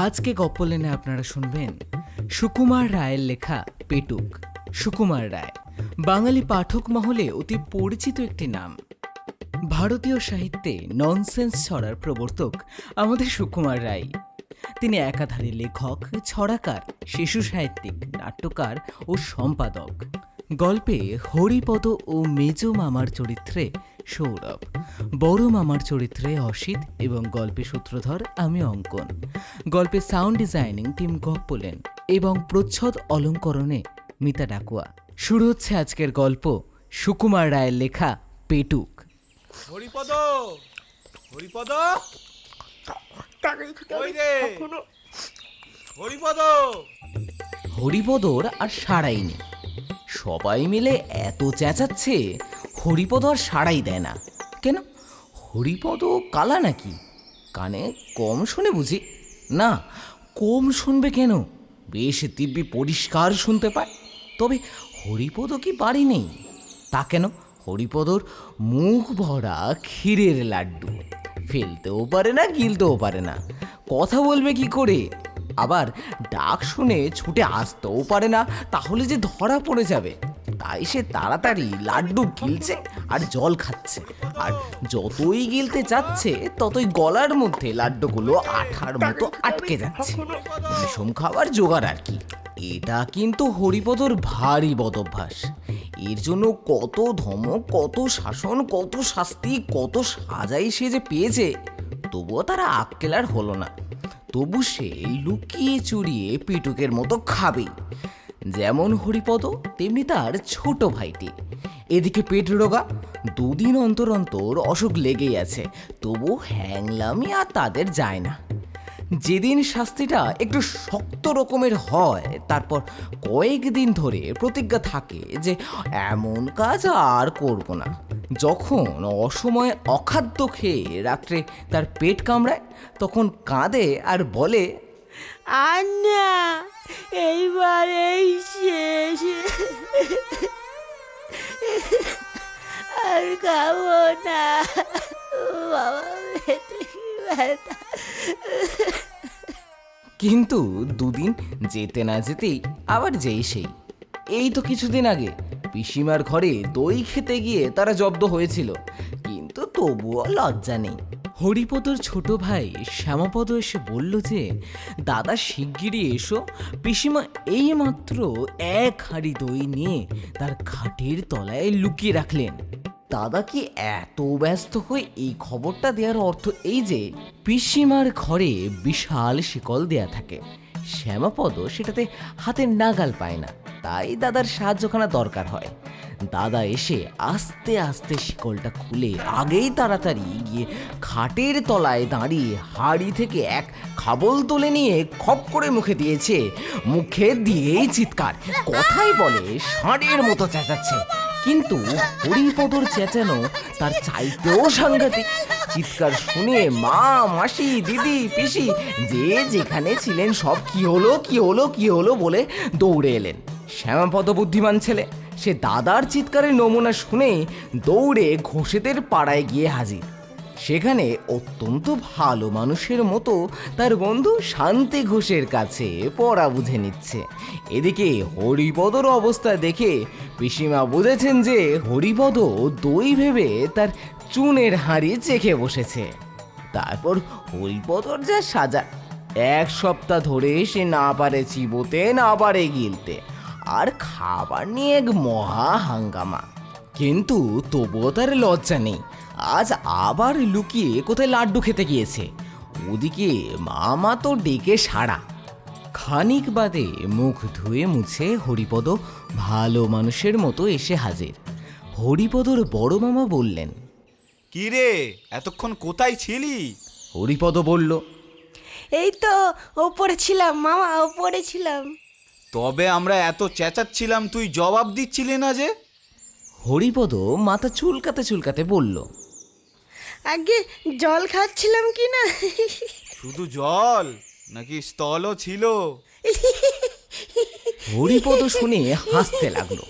আজকে গপ্পলেনে আপনারা শুনবেন সুকুমার রায়ের লেখা পেটুক। সুকুমার রায় বাঙালি পাঠক মহলে অতি পরিচিত একটি নাম। ভারতীয় সাহিত্যে ননসেন্স ছড়ার প্রবর্তক আমাদের সুকুমার রায়। তিনি একাধারে লেখক, ছড়াকার, শিশু সাহিত্যিক, নাট্যকার ও সম্পাদক। গল্পে হরিপদ ও মেজ মামার চরিত্রে সৌরভ, বড় মামার চরিত্রে অসিত এবং গল্পে সূত্রধর আমি অঙ্কন। গল্পে সাউন্ড ডিজাইনিং টিম গপ্পলেন এবং প্রচ্ছদ অলঙ্করণে মিতা ডাকুয়া। শুরু হচ্ছে আজকের গল্প সুকুমার রায়ের লেখা পেটুক। হরিপদ, হরিপদ, ওই রে হরিপদ। হরিপদর আর সাড়াই নেই। সবাই মিলে এত চেঁচাচ্ছে, হরিপদ আর সাড়াই দেয় না। কেন? হরিপদ কালা নাকি? কানে কম শোনে বুঝি? না, কম শুনবে কেন? বেশ দিব্যি পরিষ্কার শুনতে পায়। তবে হরিপদ কি বাড়ি নেই? তা কেন? হরিপদর মুখ ভরা ক্ষীরের লাড্ডু, ফেলতেও পারে না, গিলতেও পারে না। কথা বলবে কি করে? আবার ডাক শুনে ছুটে আসতেও পারে না, তাহলে যে ধরা পড়ে যাবে। তাই সে তাড়াতাড়ি লাড্ডু গিলছে আর জল খাচ্ছে। আর যতই গিলতে যাচ্ছে ততই গলার মধ্যে লাড্ডুগুলো আঠার মতো আটকে যাচ্ছে। বিষম খাবার জোগাড় আর কি। এটা কিন্তু হরিপদর ভারী বদভ্যাস। এর জন্য কত ধমক, কত শাসন, কত শাস্তি, কত সাজাই সে যে পেয়েছে, তবুও তারা আক্কেলার হলো না। তবু সে লুকিয়ে চুরিয়ে পেটুকের মতো খাবেই। যেমন হরিপদ তেমনি তার ছোট ভাইটি। এদিকে পেট রোগা, দুদিন অন্তর অন্তর অসুখ লেগেই আছে, তবু হ্যাংলামি আর তাদের যায় না। যেদিন শাস্তিটা একটু শক্ত রকমের হয়, তারপর কয়েকদিন ধরে প্রতিজ্ঞা থাকে যে এমন কাজ আর করব না। যখন অসময়ে অখাদ্য খেয়ে রাত্রে তার পেট কামড়ায়, তখন কাঁদে আর বলে, আন্না এইবার এই শেষ, আর খাবো না। বাবা পেটে কি ব্যথা। কিন্তু দুদিন যেতে না যেতেই আবার যেই সেই। এই তো কিছুদিন আগে পিসিমার ঘরে দই খেতে গিয়ে তারা জব্দ হয়েছিল, কিন্তু তবুও লজ্জা নেই। হরিপদর ছোট ভাই শ্যামাপদ এসে বলল যে, দাদা শিগগিরই এসো, পিসিমা এইমাত্র এক হাঁড়ি দই নিয়ে তার খাটের তলায় লুকিয়ে রাখলেন। দাদা কি এত ব্যস্ত হয়ে এই খবরটা দেওয়ার অর্থ এই যে পিসিমার ঘরে বিশাল শিকল দেয়া থাকে। শ্যামাপদ সেটাতে হাতের নাগাল পায় না, তাই দাদার সাহায্যখানা দরকার হয়। দাদা এসে আস্তে আস্তে শিকলটা খুলে আগেই তাড়াতাড়ি গিয়ে খাটের তলায় দাঁড়িয়ে হাঁড়ি থেকে এক খাবল তুলে নিয়ে খপ করে মুখে দিয়েছে। মুখে দিয়েই চিৎকার, কথাই বলে ষাঁড়ের মতো চেঁচাচ্ছে। কিন্তু হরিপদর চেঁচানো তার চাইতেও সাংঘাতিক। চিৎকার শুনে মা, মাসি, দিদি, পিসি যে যেখানে ছিলেন সব কি হলো কি হলো কি হলো বলে দৌড়ে এলেন। শ্যামাপদ বুদ্ধিমান ছেলে, সে দাদার চিৎকারের নমুনা শুনে দৌড়ে ঘোষেদের পাড়ায় গিয়ে হাজির। সেখানে অত্যন্ত ভালো মানুষের মতো তার বন্ধু শান্তি ঘোষের কাছে পড়া বুঝে নিচ্ছে। এদিকে হরিপদর অবস্থা দেখে পিসিমা বুঝেছেন যে হরিপদ দই ভেবে তার চুনের হাঁড়ি চেখে বসেছে। তারপর হরিপদর যা সাজা, এক সপ্তাহ ধরে সে না পারে চিবোতে, না পারে গিলতে, আর খাবার নিয়ে এক মহা হাঙ্গামা। কিন্তু তবুও তার লজ্জা নেই। আজ আবার লুকিয়ে কোথায় লাড্ডু খেতে গিয়েছে। ওদিকে মামা তো ডেকে সাড়া। খানিক বাদে মুখ ধুয়ে মুছে হরিপদ ভালো মানুষের মতো এসে হাজির। হরিপদর বড় মামা বললেন, কি রে, এতক্ষণ কোথায় ছিলি? হরিপদ বলল, এই তো ওপরে ছিলাম মামা, ওপরে ছিলাম। তবে আমরা এত চেঁচাচ্ছিলাম, তুই জবাব দিচ্ছিলি না যে? হরিপদ মাথা চুলকাতে চুলকাতে বলল, আগে জল খাচ্ছিলাম কি না। শুধু জল নাকি স্থলও ছিল? হরিপদ শুনে হাসতে লাগলো,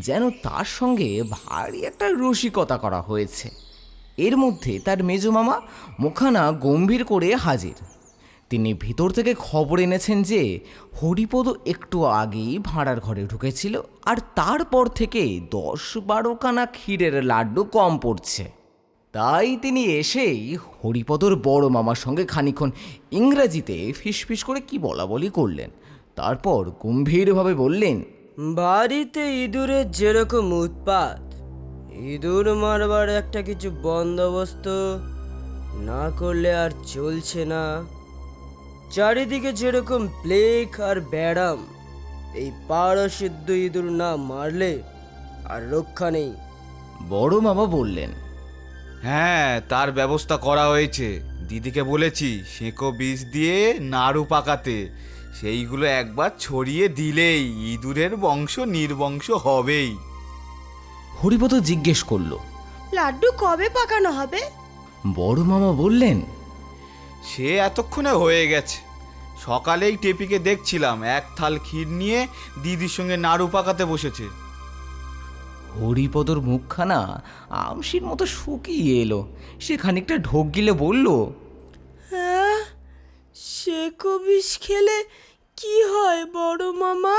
যেন তার সঙ্গে ভারী একটা রসিকতা করা হয়েছে। এর মধ্যে তার মেজ মামা মুখানা গম্ভীর করে হাজির। তিনি ভিতর থেকে খবর এনেছেন যে হরিপদ একটু আগেই ভাড়ার ঘরে ঢুকেছিল, আর তারপর থেকে 10-12খানা ক্ষীরের লাড্ডু কম পড়ছে। তাই তিনি এসেই হরিপদর বড় মামার সঙ্গে খানিকক্ষণ ইংরাজিতে ফিসফিস করে কি বলাবলি করলেন। তারপর গম্ভীরভাবে বললেন, বাড়িতে ইঁদুরের যেরকম উৎপাত, ইঁদুর মারবার একটা কিছু বন্দোবস্ত না করলে আর চলছে না। চারিদিকে যেরকম প্লেগ আর ব্যারাম, এই পারসিদ্ধ ইঁদুর না মারলে আর রক্ষা নেই। বড় মামা বললেন, হ্যাঁ, তার ব্যবস্থা করা হয়েছে। দিদিকে বলেছি সেঁকো বীজ দিয়ে নাড়ু পাকাতে, সেইগুলো একবার ছড়িয়ে দিলেই ইঁদুরের বংশ নির্বংশ হবেই। হরিপদ জিজ্ঞেস করল, লাড্ডু কবে পাকানো হবে? বড় মামা বললেন, সে এতক্ষণে হয়ে গেছে। সকালেই টেপিকে দেখছিলাম এক থাল ক্ষীর নিয়ে দিদির সঙ্গে নাড়ু পাকাতে বসেছে। হরিপদর মুখখানা আমশির মতো শুকিয়ে এলো। সে খানিকটা ঢোক গিলে বলল, হ্যাঁ, সেকো বিষ খেলে কি হয় বড় মামা?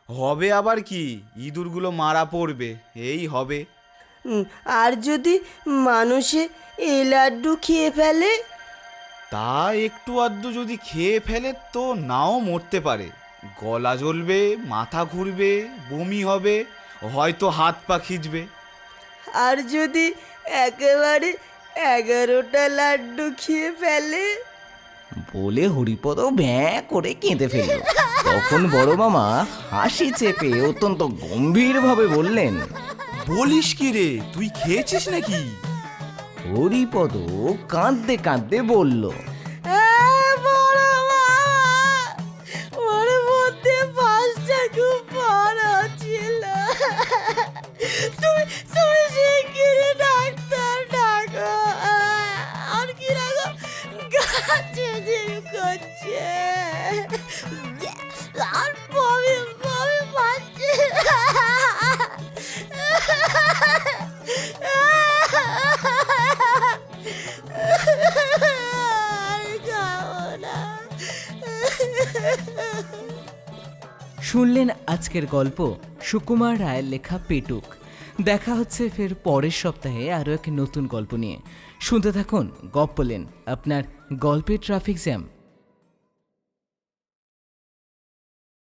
হবে আবার কি, ইঁদুরগুলো মারা পড়বে, এই হবে। আর যদি মানুষে এই লাড্ডু খেয়ে ফেলে? তা একটু আধটু যদি খেয়ে ফেলে তো নাও মরতে পারে। গলা জ্বলবে, মাথা ঘুরবে, বমি হবে, হয়তো হাত পা খিঁচবে। আর যদি একেবারে 11টা লাড্ডু খেয়ে ফেলে? বলে হরিপদ ব্যাঁ করে কেঁদে ফেলল। তখন বড় মামা হাসি চেপে অত্যন্ত গম্ভীরভাবে বললেন, বলিস কি রে, তুই খেয়েছিস নাকি? হরিপদ কাঁদতে কাঁদতে বলল, বড় মামা, ওর মধ্যে 5টা খুব বড় ছিল। তুমি তুমি শিগগিরই ডাক্তার ডাকো। আর কি রাখো, গাছে যে করছে আর বমি বমি পাচ্ছে। আর খাবো না। শুনলেন আজকের গল্প সুকুমার রায়ের লেখা পেটুক। দেখা হচ্ছে ফের পরের সপ্তাহে আরও এক নতুন গল্প নিয়ে। শুনতে থাকুন গপ্পলেন, আপনার গল্পের ট্রাফিক জ্যাম।